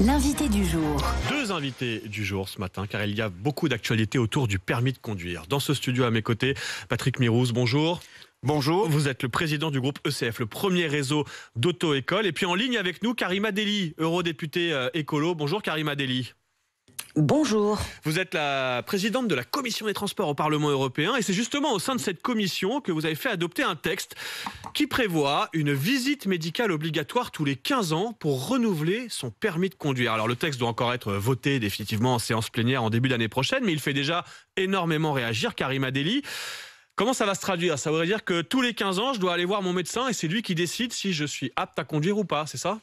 L'invité du jour. Deux invités du jour ce matin, car il y a beaucoup d'actualités autour du permis de conduire. Dans ce studio à mes côtés, Patrick Mirouz, bonjour. Bonjour. Vous êtes le président du groupe ECF, le premier réseau d'auto-école. Et puis en ligne avec nous, Karima Delli, eurodéputée écolo. Bonjour Karima Delli. Bonjour. Vous êtes la présidente de la Commission des Transports au Parlement européen et c'est justement au sein de cette commission que vous avez fait adopter un texte qui prévoit une visite médicale obligatoire tous les 15 ans pour renouveler son permis de conduire. Alors le texte doit encore être voté définitivement en séance plénière en début d'année prochaine, mais il fait déjà énormément réagir. Karima Delli, comment ça va se traduire? Ça voudrait dire que tous les 15 ans, je dois aller voir mon médecin et c'est lui qui décide si je suis apte à conduire ou pas, c'est ça?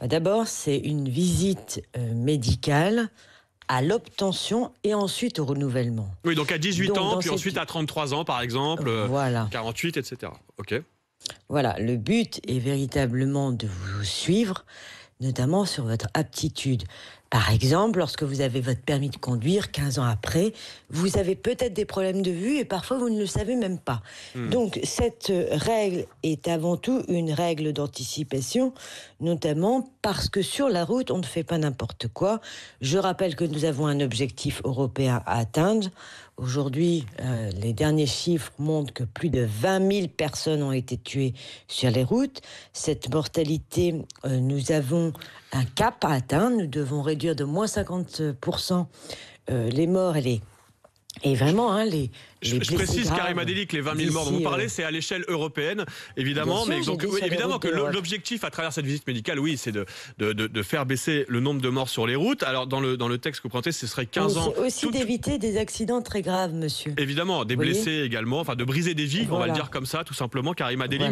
D'abord, c'est une visite médicale à l'obtention et ensuite au renouvellement. Oui, donc à 18 ans, puis ensuite à 33 ans par exemple, voilà. 48, etc. Ok. Voilà, le but est véritablement de vous suivre, notamment sur votre aptitude. Par exemple, lorsque vous avez votre permis de conduire, 15 ans après, vous avez peut-être des problèmes de vue et parfois vous ne le savez même pas. Donc cette règle est avant tout une règle d'anticipation, notamment parce que sur la route, on ne fait pas n'importe quoi. Je rappelle que nous avons un objectif européen à atteindre. Aujourd'hui, les derniers chiffres montrent que plus de 20 000 personnes ont été tuées sur les routes. Cette mortalité, nous avons un cap à atteindre. Nous devons réduire de moins 50% les morts et vraiment, les je précise, Karima Delli, que les 20 000 morts dont vous parlez, c'est à l'échelle européenne, évidemment. Mais donc, évidemment que l'objectif à travers cette visite médicale, oui, c'est de faire baisser le nombre de morts sur les routes. Alors, dans le texte que vous présentez, ce serait 15 ans. C'est aussi d'éviter des accidents très graves, monsieur. Évidemment, des blessés également, enfin de briser des vies, on va le dire comme ça, tout simplement, Karima Delli.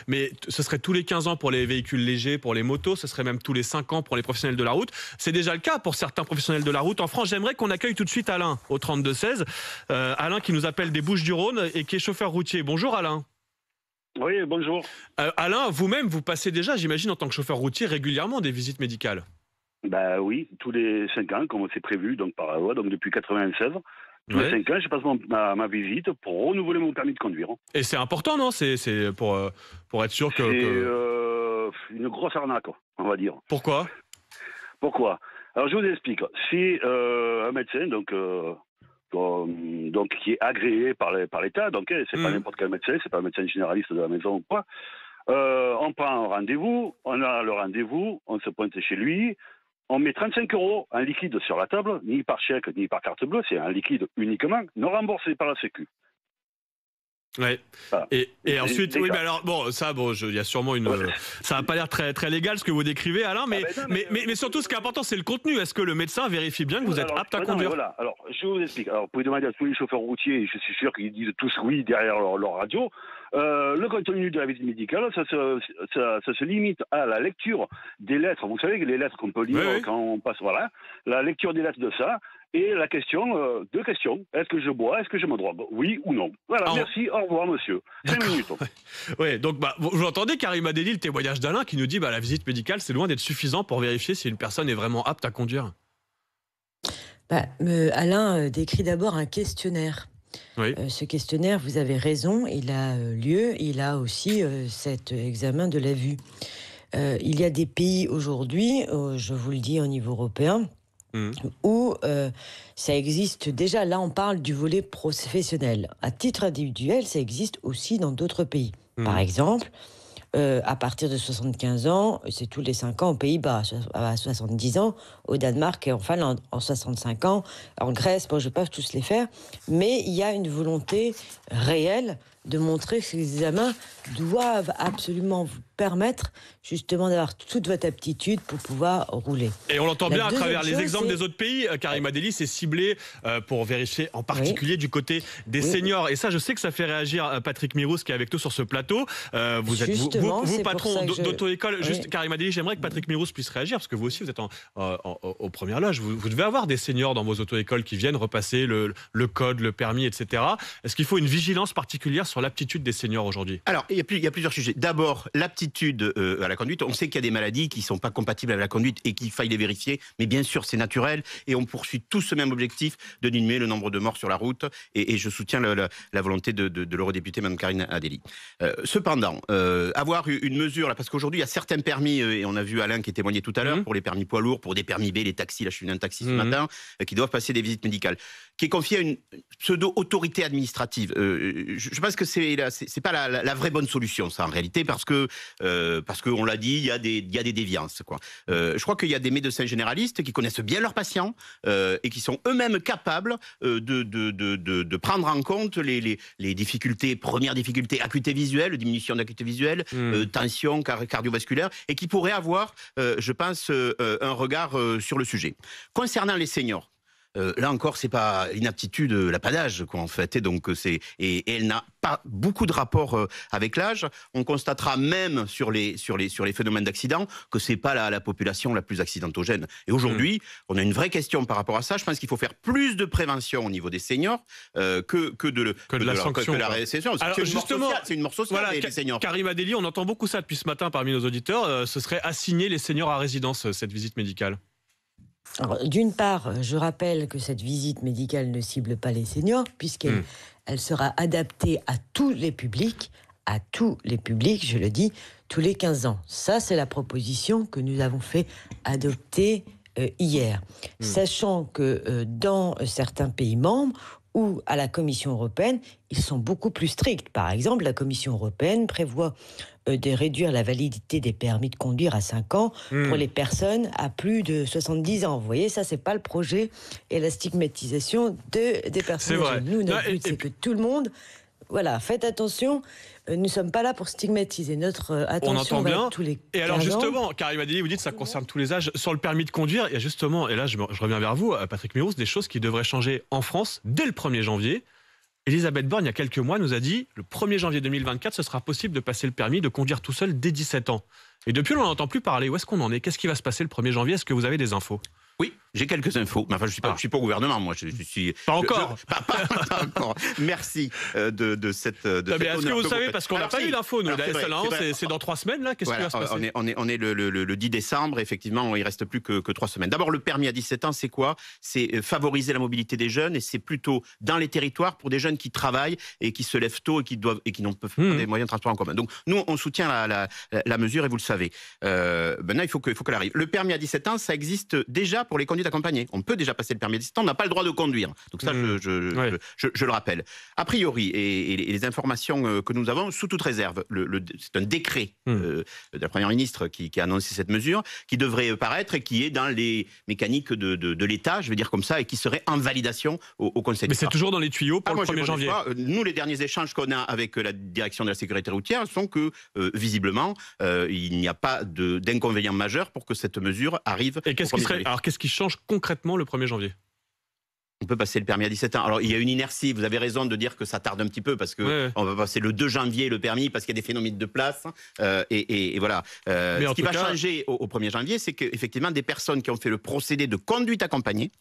Mais ce serait tous les 15 ans pour les véhicules légers, pour les motos, ce serait même tous les 5 ans pour les professionnels de la route. C'est déjà le cas pour certains professionnels de la route en France. J'aimerais qu'on accueille tout de suite Alain au 32-16. Alain qui nous appelle des Bouches-du-Rhône et qui est chauffeur routier. Bonjour Alain. Oui, bonjour. Alain, vous-même, vous passez déjà, j'imagine, en tant que chauffeur routier, régulièrement des visites médicales? Bah oui, tous les 5 ans, comme c'est prévu, donc par la loi, donc depuis 96. Tous les 5 ans, je passe ma visite pour renouveler mon permis de conduire. Et c'est important, non? C'est pour être sûr que... C'est une grosse arnaque, on va dire. Pourquoi? Alors je vous explique. C'est un médecin, donc qui est agréé par l'État, donc c'est pas n'importe quel médecin, c'est pas un médecin généraliste de la maison ou quoi. On prend un rendez-vous, on a le rendez-vous, on se pointe chez lui, on met 35 € en liquide sur la table, ni par chèque, ni par carte bleue, c'est un liquide uniquement, non remboursé par la Sécu. Ouais. Voilà. Et ensuite, oui, mais alors bon, il y a sûrement une. Ça n'a pas l'air très très légal ce que vous décrivez, Alain, mais surtout, ce qui est important, c'est le contenu. Est-ce que le médecin vérifie bien que vous êtes apte à conduire? Voilà. Alors, je vous explique. Alors, vous pouvez demander à tous les chauffeurs routiers, je suis sûr qu'ils disent tous oui derrière leur radio. Le contenu de la visite médicale, ça se limite à la lecture des lettres. Vous savez que les lettres qu'on peut lire quand on passe, voilà, la lecture des lettres de ça. Et la question, deux questions. Est-ce que je bois? Est-ce que je me drogue? Oui ou non? Voilà, merci, au revoir, monsieur. 5 minutes. Oui, donc vous entendez, Karima Delli, le témoignage d'Alain qui nous dit la visite médicale, c'est loin d'être suffisant pour vérifier si une personne est vraiment apte à conduire. Alain décrit d'abord un questionnaire. Oui. Ce questionnaire, vous avez raison, il a lieu. Il a aussi cet examen de la vue. Il y a des pays aujourd'hui, je vous le dis au niveau européen, où ça existe déjà. Là, on parle du volet professionnel. À titre individuel, ça existe aussi dans d'autres pays. Par exemple, à partir de 75 ans, c'est tous les 5 ans aux Pays-Bas, à 70 ans, au Danemark et en Finlande, en 65 ans, en Grèce, bon, je ne vais pas tous les faire, mais il y a une volonté réelle de montrer que ces examens doivent absolument vous permettre justement d'avoir toute votre aptitude pour pouvoir rouler. Et on l'entend bien à travers les exemples des autres pays. Karima Delli, c'est ciblé pour vérifier en particulier du côté des seniors. Et ça, je sais que ça fait réagir Patrick Mirouz qui est avec nous sur ce plateau. Vous êtes vous patron d'auto-école. Juste, Karima Delli, j'aimerais que Patrick Mirouz puisse réagir parce que vous aussi, vous êtes aux premières loges. Vous devez avoir des seniors dans vos auto-écoles qui viennent repasser le code, le permis, etc. Est-ce qu'il faut une vigilance particulière sur l'aptitude des seniors aujourd'hui? Alors, il y a plusieurs sujets. D'abord, l'aptitude à la conduite. On sait qu'il y a des maladies qui ne sont pas compatibles avec la conduite et qu'il faille les vérifier. Mais bien sûr, c'est naturel. Et on poursuit tous ce même objectif de diminuer le nombre de morts sur la route. Et je soutiens la volonté de l'eurodéputée Mme Karine Adeli. Cependant, avoir une mesure, là, parce qu'aujourd'hui, il y a certains permis, et on a vu Alain qui témoignait tout à l'heure, pour les permis poids lourds, pour des permis B, les taxis, là je suis venu un taxi ce matin, qui doivent passer des visites médicales, qui est confié à une pseudo-autorité administrative. Je pense que c'est pas la vraie bonne solution, ça, en réalité, parce que on l'a dit, il y a des déviances, quoi. Je crois qu'il y a des médecins généralistes qui connaissent bien leurs patients et qui sont eux-mêmes capables de prendre en compte les difficultés, premières difficultés, acuité visuelle, diminution d'acuité visuelle, tension cardiovasculaire, et qui pourraient avoir, je pense, un regard sur le sujet. Concernant les seniors, là encore, c'est pas l'inaptitude, l'apanage, quoi, en fait. Et elle n'a pas beaucoup de rapport avec l'âge. On constatera même sur les phénomènes d'accident que c'est pas la population la plus accidentogène. Et aujourd'hui, on a une vraie question par rapport à ça. Je pense qu'il faut faire plus de prévention au niveau des seniors que de la sanction, que la récession. Alors justement, c'est une mort sociale, voilà, les seniors. Karine Adeli, on entend beaucoup ça depuis ce matin parmi nos auditeurs. Ce serait assigner les seniors à résidence, cette visite médicale. D'une part, je rappelle que cette visite médicale ne cible pas les seniors, puisqu'elle sera adaptée à tous les publics, je le dis, tous les 15 ans. Ça, c'est la proposition que nous avons fait adopter hier. Sachant que dans certains pays membres, ou à la Commission européenne, ils sont beaucoup plus stricts. Par exemple, la Commission européenne prévoit de réduire la validité des permis de conduire à 5 ans pour les personnes à plus de 70 ans. Vous voyez, ça, c'est pas le projet et la stigmatisation des personnes âgées. Nous, notre but, c'est que tout le monde... Voilà, faites attention, nous ne sommes pas là pour stigmatiser. Notre attention va tous les 15 ans. Et alors justement, Karine Adeli, vous dites que ça concerne tous les âges. Sur le permis de conduire, il y a justement, et là je reviens vers vous, Patrick Mirous, des choses qui devraient changer en France dès le 1er janvier. Elisabeth Borne, il y a quelques mois, nous a dit le 1er janvier 2024, ce sera possible de passer le permis de conduire tout seul dès 17 ans. Et depuis, on n'en entend plus parler. Où est-ce qu'on en est? Qu'est-ce qui va se passer le 1er janvier? Est-ce que vous avez des infos? Oui, j'ai quelques infos. Mais enfin, je suis pas au gouvernement, moi. Je suis pas encore. Pas encore. Merci de cette. Est-ce que vous savez, parce qu'on n'a pas eu l'info, nous. C'est dans 3 semaines, là. Qu'est-ce qui va se passer? On est le 10 décembre. Effectivement, il reste plus que 3 semaines. D'abord, le permis à 17 ans, c'est quoi? C'est favoriser la mobilité des jeunes, et c'est plutôt dans les territoires pour des jeunes qui travaillent et qui se lèvent tôt et qui n'ont pas des moyens de transport en commun. Donc, nous, on soutient la mesure, et vous le savez. Maintenant, il faut qu'elle arrive. Le permis à 17 ans, ça existe déjà pour les conduites accompagnées. On peut déjà passer le permis à 17 ans, on n'a pas le droit de conduire. Donc ça, je le rappelle. A priori, et les informations que nous avons, sous toute réserve, c'est un décret de la Première ministre qui a annoncé cette mesure, qui devrait paraître et qui est dans les mécaniques de l'État, je vais dire comme ça, et qui serait en validation au Conseil d'État. Mais c'est toujours dans les tuyaux pour le 1er janvier. Nous, les derniers échanges qu'on a avec la direction de la sécurité routière sont que, visiblement, il n'y a pas d'inconvénient majeur pour que cette mesure arrive. Et qu'est-ce qui change concrètement le 1er janvier? On peut passer le permis à 17 ans. Alors, il y a une inertie. Vous avez raison de dire que ça tarde un petit peu parce que on va passer le 2 janvier le permis parce qu'il y a des phénomènes de place. Et voilà. Ce qui va changer au 1er janvier, c'est qu'effectivement, des personnes qui ont fait le procédé de conduite accompagnée,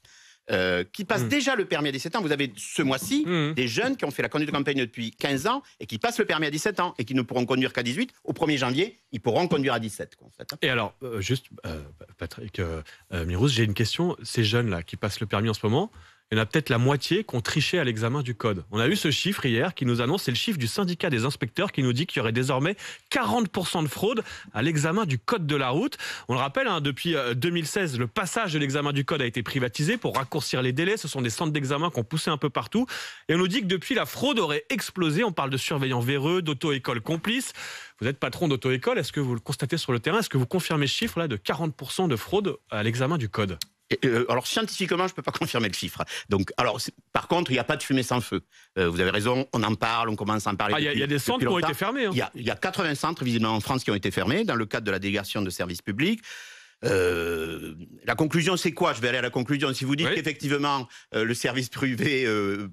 qui passent déjà le permis à 17 ans. Vous avez ce mois-ci des jeunes qui ont fait la conduite accompagnée depuis 15 ans et qui passent le permis à 17 ans et qui ne pourront conduire qu'à 18. Au 1er janvier, ils pourront conduire à 17. En fait. Et alors, Patrick Mirous, j'ai une question. Ces jeunes-là qui passent le permis en ce moment, il y en a peut-être la moitié qui ont triché à l'examen du code. On a eu ce chiffre hier qui nous annonce, c'est le chiffre du syndicat des inspecteurs qui nous dit qu'il y aurait désormais 40% de fraude à l'examen du code de la route. On le rappelle, depuis 2016, le passage de l'examen du code a été privatisé pour raccourcir les délais. Ce sont des centres d'examen qui ont poussé un peu partout. Et on nous dit que depuis, la fraude aurait explosé. On parle de surveillants véreux, d'auto-écoles complices. Vous êtes patron d'auto-école. Est-ce que vous le constatez sur le terrain? Est-ce que vous confirmez ce chiffre-là de 40% de fraude à l'examen du code? Alors scientifiquement, je ne peux pas confirmer le chiffre. Donc, par contre, il n'y a pas de fumée sans feu. Vous avez raison, on en parle, on commence à en parler. Il y a des centres qui ont été fermés. Il y a 80 centres, visiblement en France, qui ont été fermés dans le cadre de la délégation de services publics. La conclusion, c'est quoi? Je vais aller à la conclusion. Si vous dites qu'effectivement, le service privé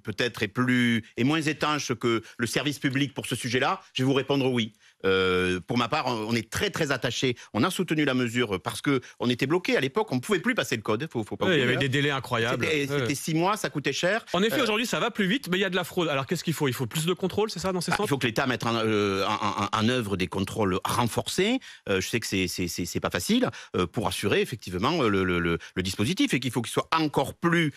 peut-être est moins étanche que le service public pour ce sujet-là, je vais vous répondre oui. Pour ma part, on est très très attaché. On a soutenu la mesure parce que on était bloqué à l'époque. On ne pouvait plus passer le code. Faut pas il y avait des délais incroyables. C'était 6 mois, ça coûtait cher. En effet, aujourd'hui, ça va plus vite, mais il y a de la fraude. Alors, qu'est-ce qu'il faut? Il faut plus de contrôle, c'est ça, dans ces centres? Il faut que l'État mette en œuvre des contrôles renforcés. Je sais que c'est pas facile pour assurer effectivement le dispositif et qu'il faut qu'il soit encore plus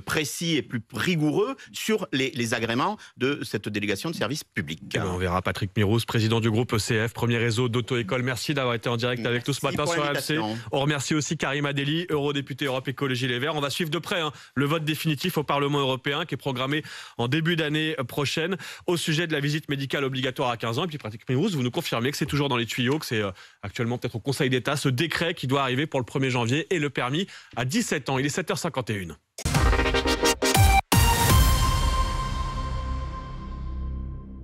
précis et plus rigoureux sur les agréments de cette délégation de service public. On verra Patrick Mirousse, président du groupe ECF, premier réseau d'auto-école. Merci d'avoir été en direct avec nous ce matin sur RMC. On remercie aussi Karim Adeli, eurodéputé Europe Écologie Les Verts. On va suivre de près le vote définitif au Parlement européen qui est programmé en début d'année prochaine au sujet de la visite médicale obligatoire à 15 ans. Et puis Patrick Mirousse, vous nous confirmez que c'est toujours dans les tuyaux, que c'est actuellement peut-être au Conseil d'État ce décret qui doit arriver pour le 1er janvier et le permis à 17 ans. Il est 7h51.